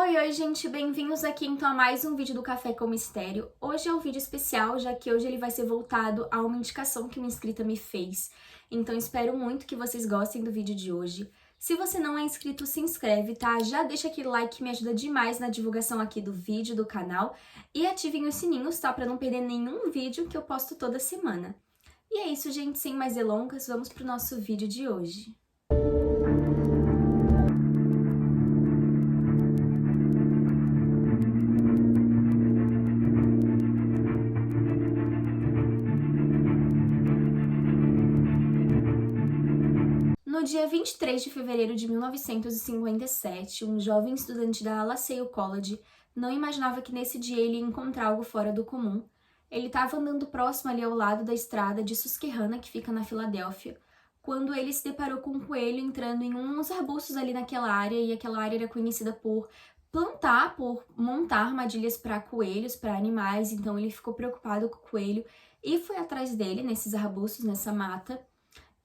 Oi, gente, bem-vindos aqui então a mais um vídeo do Café com Mistério. Hoje é um vídeo especial, já que hoje ele vai ser voltado a uma indicação que uma inscrita me fez. Então espero muito que vocês gostem do vídeo de hoje. Se você não é inscrito, se inscreve, tá? Já deixa aquele like que me ajuda demais na divulgação aqui do vídeo, do canal. E ativem os sininhos, tá? Pra não perder nenhum vídeo que eu posto toda semana. E é isso, gente, sem mais delongas, vamos pro nosso vídeo de hoje. No dia 23 de fevereiro de 1957, um jovem estudante da La Salle College não imaginava que nesse dia ele ia encontrar algo fora do comum. Ele estava andando próximo ali ao lado da estrada de Susquehanna, que fica na Filadélfia, quando ele se deparou com um coelho entrando em uns arbustos ali naquela área, e aquela área era conhecida por montar armadilhas para coelhos, para animais, então ele ficou preocupado com o coelho e foi atrás dele nesses arbustos, nessa mata.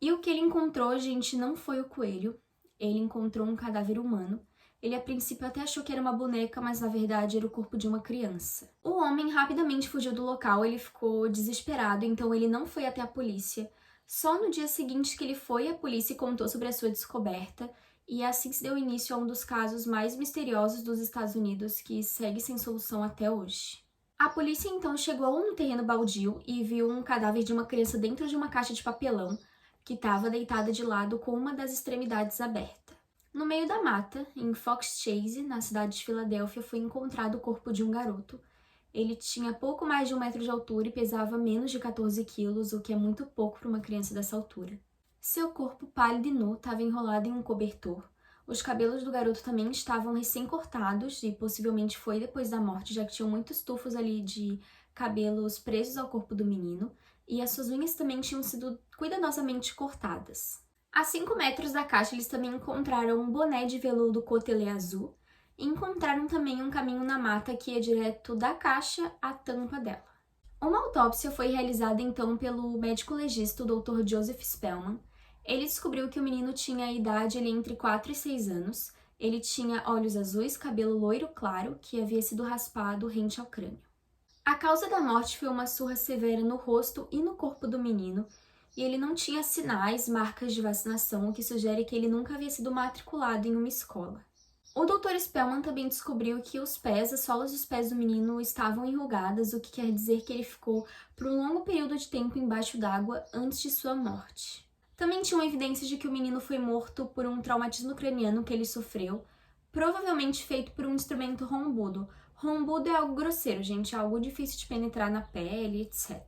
E o que ele encontrou, gente, não foi o coelho. Ele encontrou um cadáver humano. Ele, a princípio, até achou que era uma boneca, mas na verdade era o corpo de uma criança. O homem rapidamente fugiu do local, ele ficou desesperado, então ele não foi até a polícia. Só no dia seguinte que ele foi à polícia e contou sobre a sua descoberta, e assim se deu início a um dos casos mais misteriosos dos Estados Unidos, que segue sem solução até hoje. A polícia então chegou no terreno baldio e viu um cadáver de uma criança dentro de uma caixa de papelão, que estava deitada de lado com uma das extremidades aberta. No meio da mata, em Fox Chase, na cidade de Filadélfia, foi encontrado o corpo de um garoto. Ele tinha pouco mais de 1 metro de altura e pesava menos de 14 quilos, o que é muito pouco para uma criança dessa altura. Seu corpo pálido e nu estava enrolado em um cobertor. Os cabelos do garoto também estavam recém-cortados e possivelmente foi depois da morte, já que tinham muitos tufos ali de cabelos presos ao corpo do menino, e as suas unhas também tinham sido cuidadosamente cortadas. A 5 metros da caixa, eles também encontraram um boné de veludo cotelê azul e encontraram também um caminho na mata que ia direto da caixa à tampa dela. Uma autópsia foi realizada então pelo médico legista, o Dr. Joseph Spellman. Ele descobriu que o menino tinha a idade ali entre 4 e 6 anos. Ele tinha olhos azuis, cabelo loiro claro, que havia sido raspado rente ao crânio. A causa da morte foi uma surra severa no rosto e no corpo do menino, e ele não tinha sinais, marcas de vacinação, o que sugere que ele nunca havia sido matriculado em uma escola. O Dr. Spellman também descobriu que os pés, as solas dos pés do menino estavam enrugadas, o que quer dizer que ele ficou por um longo período de tempo embaixo d'água antes de sua morte. Também tinham evidências de que o menino foi morto por um traumatismo craniano que ele sofreu, provavelmente feito por um instrumento rombudo. Rombudo é algo grosseiro, gente, é algo difícil de penetrar na pele, etc.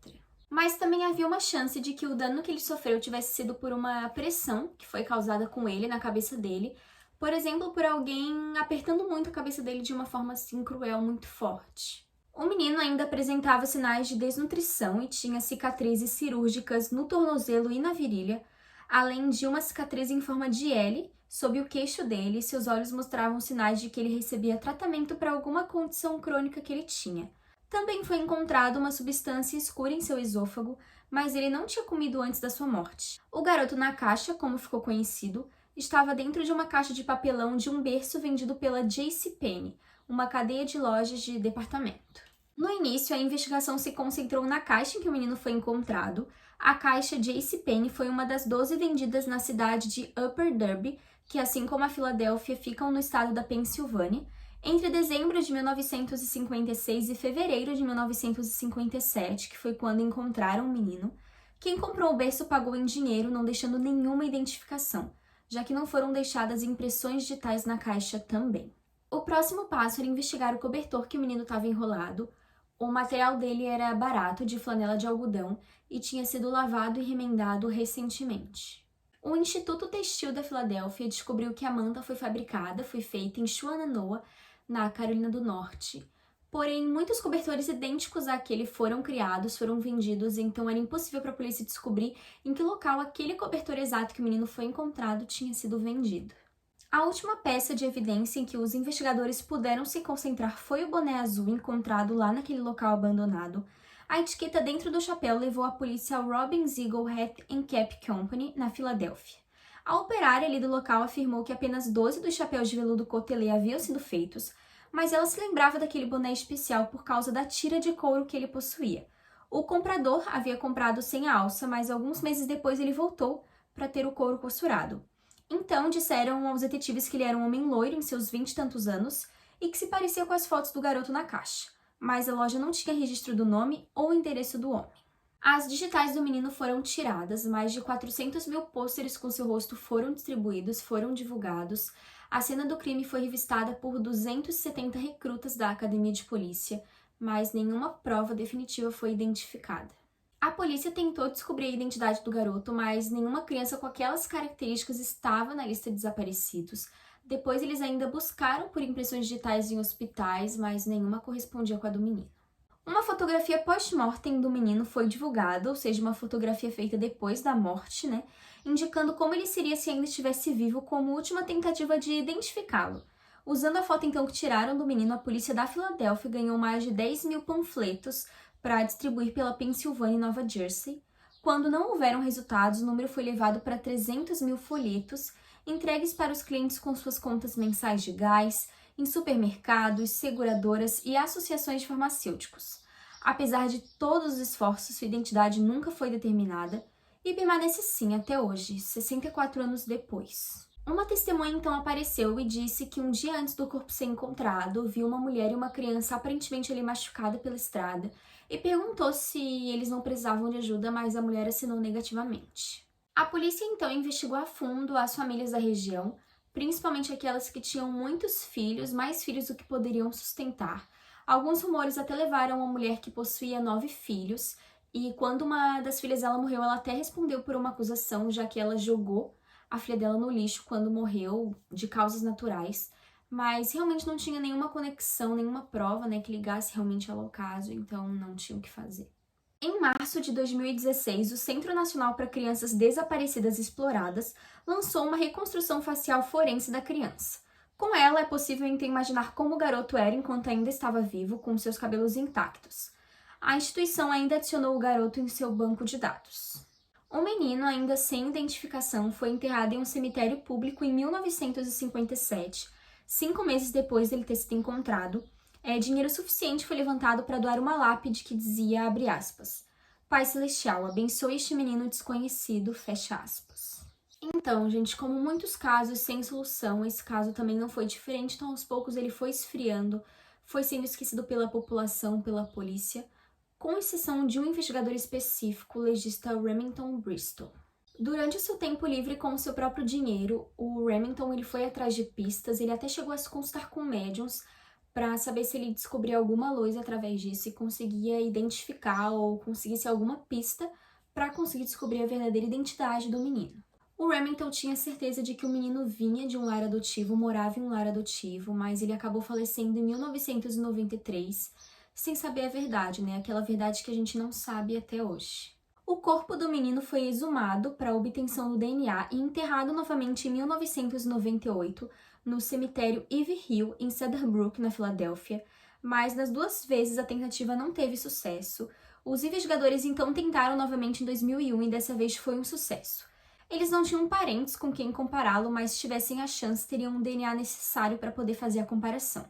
Mas também havia uma chance de que o dano que ele sofreu tivesse sido por uma pressão que foi causada com ele na cabeça dele, por exemplo, por alguém apertando muito a cabeça dele de uma forma assim cruel, muito forte. O menino ainda apresentava sinais de desnutrição e tinha cicatrizes cirúrgicas no tornozelo e na virilha, além de uma cicatriz em forma de L sob o queixo dele, e seus olhos mostravam sinais de que ele recebia tratamento para alguma condição crônica que ele tinha. Também foi encontrada uma substância escura em seu esôfago, mas ele não tinha comido antes da sua morte. O garoto na caixa, como ficou conhecido, estava dentro de uma caixa de papelão de um berço vendido pela JCPenney, uma cadeia de lojas de departamento. No início, a investigação se concentrou na caixa em que o menino foi encontrado. A caixa JCPenney foi uma das 12 vendidas na cidade de Upper Darby, que, assim como a Filadélfia, ficam no estado da Pensilvânia, entre dezembro de 1956 e fevereiro de 1957, que foi quando encontraram o menino. Quem comprou o berço pagou em dinheiro, não deixando nenhuma identificação, já que não foram deixadas impressões digitais na caixa também. O próximo passo era investigar o cobertor que o menino estava enrolado. O material dele era barato, de flanela de algodão, e tinha sido lavado e remendado recentemente. O Instituto Têxtil da Filadélfia descobriu que a manta foi feita em Shenandoah, na Carolina do Norte. Porém, muitos cobertores idênticos àquele foram criados, foram vendidos, então era impossível para a polícia descobrir em que local aquele cobertor exato que o menino foi encontrado tinha sido vendido. A última peça de evidência em que os investigadores puderam se concentrar foi o boné azul encontrado lá naquele local abandonado. A etiqueta dentro do chapéu levou a polícia ao Robbins Eagle Hat and Cap Company, na Filadélfia. A operária ali do local afirmou que apenas 12 dos chapéus de veludo cotelê haviam sido feitos, mas ela se lembrava daquele boné especial por causa da tira de couro que ele possuía. O comprador havia comprado sem a alça, mas alguns meses depois ele voltou para ter o couro costurado. Então disseram aos detetives que ele era um homem loiro em seus 20 e tantos anos e que se parecia com as fotos do garoto na caixa, mas a loja não tinha registro do nome ou endereço do homem. As digitais do menino foram tiradas, mais de 400 mil pôsteres com seu rosto foram distribuídos, foram divulgados. A cena do crime foi revistada por 270 recrutas da Academia de Polícia, mas nenhuma prova definitiva foi identificada. A polícia tentou descobrir a identidade do garoto, mas nenhuma criança com aquelas características estava na lista de desaparecidos. Depois eles ainda buscaram por impressões digitais em hospitais, mas nenhuma correspondia com a do menino. Uma fotografia post-mortem do menino foi divulgada, ou seja, uma fotografia feita depois da morte, indicando como ele seria se ainda estivesse vivo, como última tentativa de identificá-lo. Usando a foto então que tiraram do menino, a polícia da Filadélfia ganhou mais de 10 mil panfletos para distribuir pela Pensilvânia e Nova Jersey. Quando não houveram resultados, o número foi levado para 300 mil folhetos, entregues para os clientes com suas contas mensais de gás, em supermercados, seguradoras e associações de farmacêuticos. Apesar de todos os esforços, sua identidade nunca foi determinada e permanece assim até hoje, 64 anos depois. Uma testemunha então apareceu e disse que um dia antes do corpo ser encontrado, viu uma mulher e uma criança aparentemente ali machucada pela estrada e perguntou se eles não precisavam de ajuda, mas a mulher assinou negativamente. A polícia então investigou a fundo as famílias da região, principalmente aquelas que tinham muitos filhos, mais filhos do que poderiam sustentar. Alguns rumores até levaram a mulher que possuía 9 filhos, e quando uma das filhas dela morreu, ela até respondeu por uma acusação, já que ela jogou a filha dela no lixo quando morreu, de causas naturais, mas realmente não tinha nenhuma conexão, nenhuma prova, que ligasse realmente ela ao caso, então não tinha o que fazer. Em março de 2016, o Centro Nacional para Crianças Desaparecidas e Exploradas lançou uma reconstrução facial forense da criança. Com ela, é possível então imaginar como o garoto era enquanto ainda estava vivo, com seus cabelos intactos. A instituição ainda adicionou o garoto em seu banco de dados. O menino, ainda sem identificação, foi enterrado em um cemitério público em 1957, 5 meses depois dele ter sido encontrado. Dinheiro suficiente foi levantado para doar uma lápide que dizia, abre aspas, Pai Celestial, abençoe este menino desconhecido, fecha aspas. Então, gente, como muitos casos sem solução, esse caso também não foi diferente, então aos poucos ele foi esfriando, foi sendo esquecido pela população, pela polícia, com exceção de um investigador específico, o legista Remington Bristol. Durante o seu tempo livre com o seu próprio dinheiro, o Remington ele foi atrás de pistas, ele até chegou a se consultar com médiums para saber se ele descobria alguma luz através disso e conseguia identificar ou conseguisse alguma pista para conseguir descobrir a verdadeira identidade do menino. O Remington tinha certeza de que o menino vinha de um lar adotivo, morava em um lar adotivo, mas ele acabou falecendo em 1993, sem saber a verdade, aquela verdade que a gente não sabe até hoje. O corpo do menino foi exumado para obtenção do DNA e enterrado novamente em 1998 no cemitério Ivy Hill, em Cedar Brook, na Filadélfia, mas nas 2 vezes a tentativa não teve sucesso. Os investigadores então tentaram novamente em 2001 e dessa vez foi um sucesso. Eles não tinham parentes com quem compará-lo, mas se tivessem a chance, teriam um DNA necessário para poder fazer a comparação.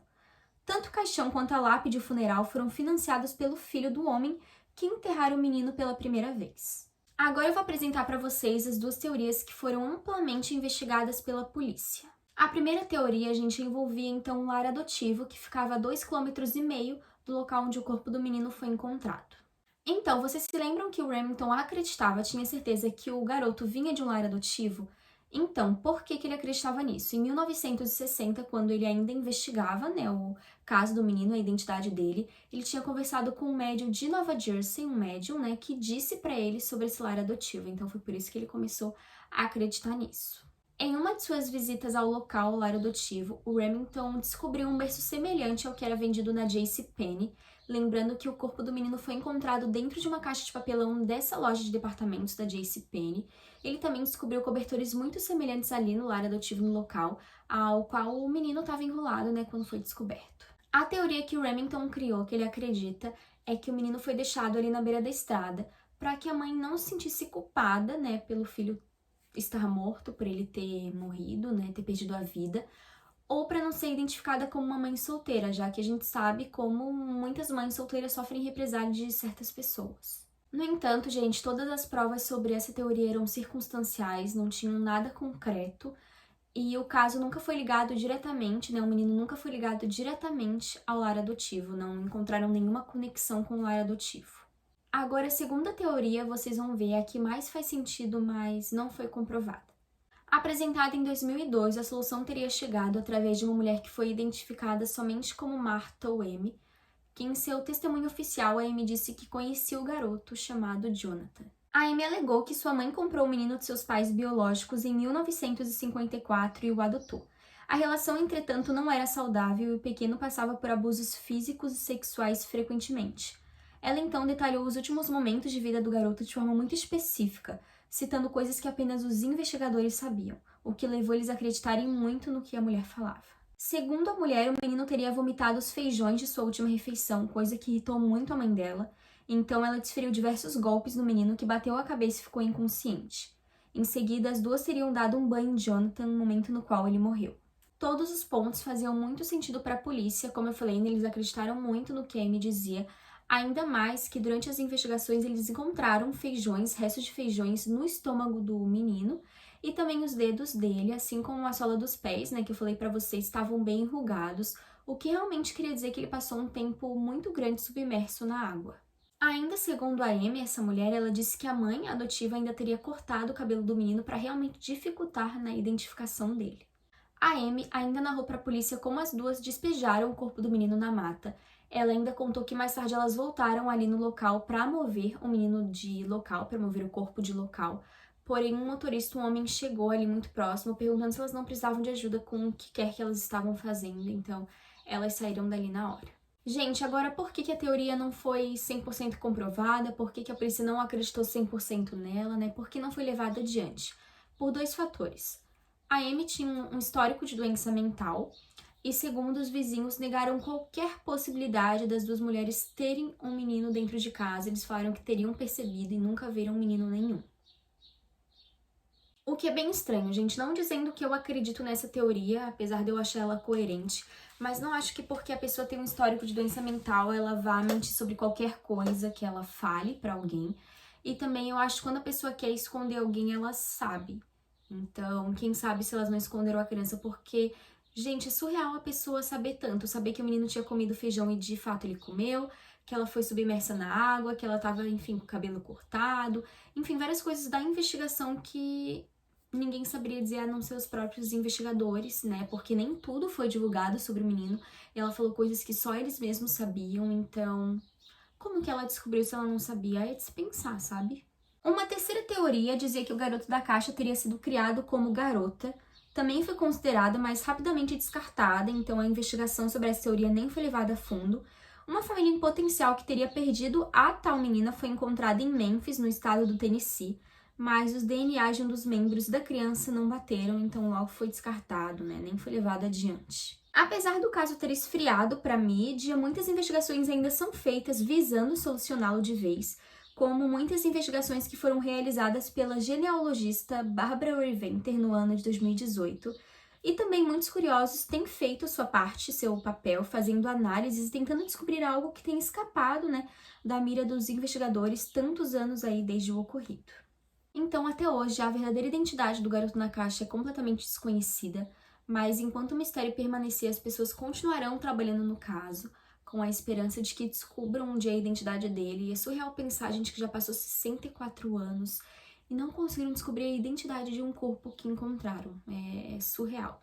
Tanto o caixão quanto a lápide e o funeral foram financiados pelo filho do homem que enterraram o menino pela primeira vez. Agora eu vou apresentar para vocês as 2 teorias que foram amplamente investigadas pela polícia. A primeira teoria, a gente envolvia então um lar adotivo que ficava a 2,5 km do local onde o corpo do menino foi encontrado. Então, vocês se lembram que o Remington acreditava, tinha certeza que o garoto vinha de um lar adotivo? Então, por que ele acreditava nisso? Em 1960, quando ele ainda investigava, o caso do menino, a identidade dele, ele tinha conversado com um médium de Nova Jersey, um médium, que disse para ele sobre esse lar adotivo. Então, foi por isso que ele começou a acreditar nisso. Em uma de suas visitas ao local, o lar adotivo, o Remington descobriu um berço semelhante ao que era vendido na JCPenney, lembrando que o corpo do menino foi encontrado dentro de uma caixa de papelão dessa loja de departamentos da JCPenney. Ele também descobriu cobertores muito semelhantes ali no lar adotivo no local, ao qual o menino estava enrolado, quando foi descoberto. A teoria que o Remington criou, que ele acredita, é que o menino foi deixado ali na beira da estrada para que a mãe não se sentisse culpada, pelo filho estar morto, por ele ter morrido, ter perdido a vida. ou para não ser identificada como uma mãe solteira, já que a gente sabe como muitas mães solteiras sofrem represálias de certas pessoas. No entanto, gente, todas as provas sobre essa teoria eram circunstanciais, não tinham nada concreto, e o caso nunca foi ligado diretamente, né? O menino nunca foi ligado diretamente ao lar adotivo, não encontraram nenhuma conexão com o lar adotivo. Agora, a segunda teoria, vocês vão ver, a que mais faz sentido, mas não foi comprovada. Apresentada em 2002, a solução teria chegado através de uma mulher que foi identificada somente como Martha M., que em seu testemunho oficial a Amy disse que conhecia o garoto chamado Jonathan. A Amy alegou que sua mãe comprou o menino de seus pais biológicos em 1954 e o adotou. A relação, entretanto, não era saudável e o pequeno passava por abusos físicos e sexuais frequentemente. Ela então detalhou os últimos momentos de vida do garoto de forma muito específica, citando coisas que apenas os investigadores sabiam, o que levou eles a acreditarem muito no que a mulher falava. Segundo a mulher, o menino teria vomitado os feijões de sua última refeição, coisa que irritou muito a mãe dela, então ela desferiu diversos golpes no menino que bateu a cabeça e ficou inconsciente. Em seguida, as duas teriam dado um banho em Jonathan no momento no qual ele morreu. Todos os pontos faziam muito sentido para a polícia, como eu falei, eles acreditaram muito no que a Amy dizia, ainda mais que durante as investigações eles encontraram feijões, restos de feijões no estômago do menino e também os dedos dele, assim como a sola dos pés, né, que eu falei pra vocês, estavam bem enrugados, o que realmente queria dizer que ele passou um tempo muito grande submerso na água. Ainda segundo a Amy, essa mulher, ela disse que a mãe adotiva ainda teria cortado o cabelo do menino para realmente dificultar na identificação dele. A Amy ainda narrou para a polícia como as duas despejaram o corpo do menino na mata. Ela ainda contou que mais tarde elas voltaram ali no local para mover o menino de local, para mover o corpo de local. Porém, um motorista, um homem, chegou ali muito próximo, perguntando se elas não precisavam de ajuda com o que quer que elas estavam fazendo. Então, elas saíram dali na hora. Gente, agora por que a teoria não foi 100% comprovada? Por que a polícia não acreditou 100% nela, né? Por que não foi levada adiante? Por dois fatores. A Amy tinha um histórico de doença mental e, segundo, os vizinhos negaram qualquer possibilidade das duas mulheres terem um menino dentro de casa. Eles falaram que teriam percebido e nunca viram menino nenhum. O que é bem estranho, gente, não dizendo que eu acredito nessa teoria, apesar de eu achar ela coerente, mas não acho que porque a pessoa tem um histórico de doença mental, ela vá mentir sobre qualquer coisa que ela fale pra alguém. E também eu acho que quando a pessoa quer esconder alguém, ela sabe. Então, quem sabe se elas não esconderam a criança, porque, gente, é surreal a pessoa saber tanto, saber que o menino tinha comido feijão e de fato ele comeu, que ela foi submersa na água, que ela tava, enfim, com o cabelo cortado, enfim, várias coisas da investigação que ninguém saberia dizer a não ser os próprios investigadores, né? Porque nem tudo foi divulgado sobre o menino. E ela falou coisas que só eles mesmos sabiam, então como que ela descobriu se ela não sabia? É de se pensar, sabe? Uma terceira teoria dizia que o garoto da caixa teria sido criado como garota. Também foi considerada, mas rapidamente descartada, então a investigação sobre essa teoria nem foi levada a fundo. Uma família em potencial que teria perdido a tal menina foi encontrada em Memphis, no estado do Tennessee, mas os DNAs de um dos membros da criança não bateram, então logo foi descartado, né? Nem foi levado adiante. Apesar do caso ter esfriado para a mídia, muitas investigações ainda são feitas visando solucioná-lo de vez, como muitas investigações que foram realizadas pela genealogista Barbara Riventer no ano de 2018, e também muitos curiosos têm feito sua parte, seu papel, fazendo análises e tentando descobrir algo que tem escapado, né, da mira dos investigadores tantos anos aí desde o ocorrido. Então, até hoje, a verdadeira identidade do garoto na caixa é completamente desconhecida, mas enquanto o mistério permanecer, as pessoas continuarão trabalhando no caso, com a esperança de que descubram um dia a identidade dele. E é surreal pensar, gente, que já passou 64 anos e não conseguiram descobrir a identidade de um corpo que encontraram. É surreal.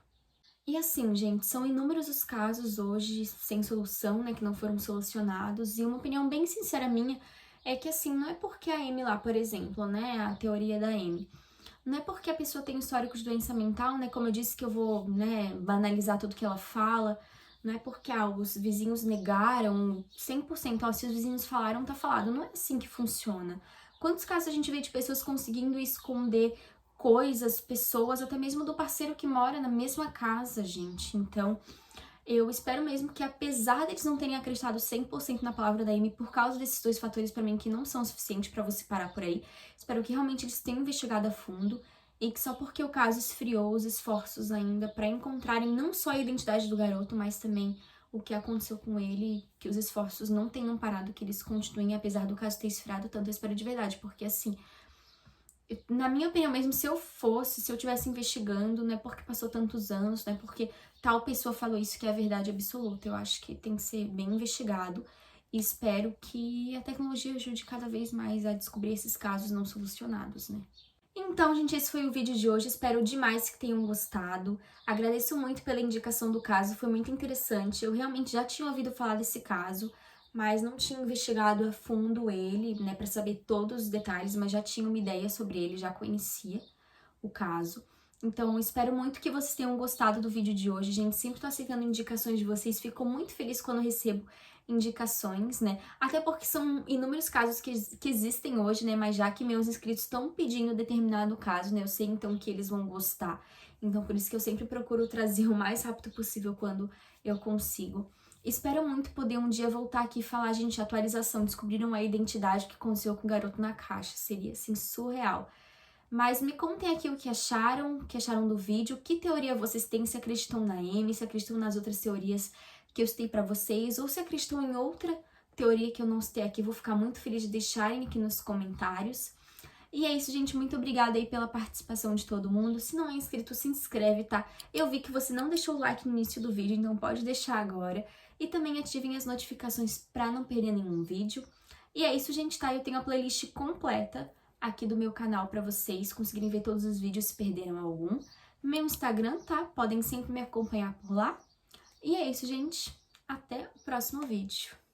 E assim, gente, são inúmeros os casos hoje sem solução, né, que não foram solucionados, e uma opinião bem sincera minha é que, assim, não é porque a Amy lá, por exemplo, né, a teoria da Amy, não é porque a pessoa tem histórico de doença mental, né, como eu disse que eu vou, né, banalizar tudo que ela fala, não é porque, os vizinhos negaram 100%, se os vizinhos falaram, tá falado, não é assim que funciona. Quantos casos a gente vê de pessoas conseguindo esconder coisas, pessoas, até mesmo do parceiro que mora na mesma casa, gente, então eu espero mesmo que, apesar deles não terem acreditado 100% na palavra da Amy, por causa desses dois fatores pra mim que não são suficientes pra você parar por aí, espero que realmente eles tenham investigado a fundo e que só porque o caso esfriou os esforços ainda para encontrarem não só a identidade do garoto, mas também o que aconteceu com ele, que os esforços não tenham parado, que eles continuem, apesar do caso ter esfriado tanto, eu espero de verdade, porque assim, na minha opinião mesmo, se eu estivesse investigando, não é porque passou tantos anos, não é porque tal pessoa falou isso que é a verdade absoluta, eu acho que tem que ser bem investigado e espero que a tecnologia ajude cada vez mais a descobrir esses casos não solucionados, né? Então, gente, esse foi o vídeo de hoje. Espero demais que tenham gostado. Agradeço muito pela indicação do caso, foi muito interessante. Eu realmente já tinha ouvido falar desse caso, mas não tinha investigado a fundo ele, né, para saber todos os detalhes, mas já tinha uma ideia sobre ele, já conhecia o caso. Então, espero muito que vocês tenham gostado do vídeo de hoje, gente. Sempre tô aceitando indicações de vocês, fico muito feliz quando recebo indicações, né? Até porque são inúmeros casos que existem hoje, né? Mas já que meus inscritos estão pedindo determinado caso, né? Eu sei então que eles vão gostar. Então, por isso que eu sempre procuro trazer o mais rápido possível quando eu consigo. Espero muito poder um dia voltar aqui e falar, gente, atualização, descobriram a identidade que aconteceu com o garoto na caixa. Seria, assim, surreal. Mas me contem aqui o que acharam do vídeo, que teoria vocês têm, se acreditam na Amy, se acreditam nas outras teorias que eu citei pra vocês, ou se acreditam em outra teoria que eu não citei aqui. Vou ficar muito feliz de deixarem aqui nos comentários. E é isso, gente. Muito obrigada aí pela participação de todo mundo. Se não é inscrito, se inscreve, tá? Eu vi que você não deixou o like no início do vídeo, então pode deixar agora. E também ativem as notificações pra não perder nenhum vídeo. E é isso, gente, tá? Eu tenho a playlist completa aqui do meu canal pra vocês conseguirem ver todos os vídeos se perderam algum. Meu Instagram, tá? Podem sempre me acompanhar por lá. E é isso, gente. Até o próximo vídeo.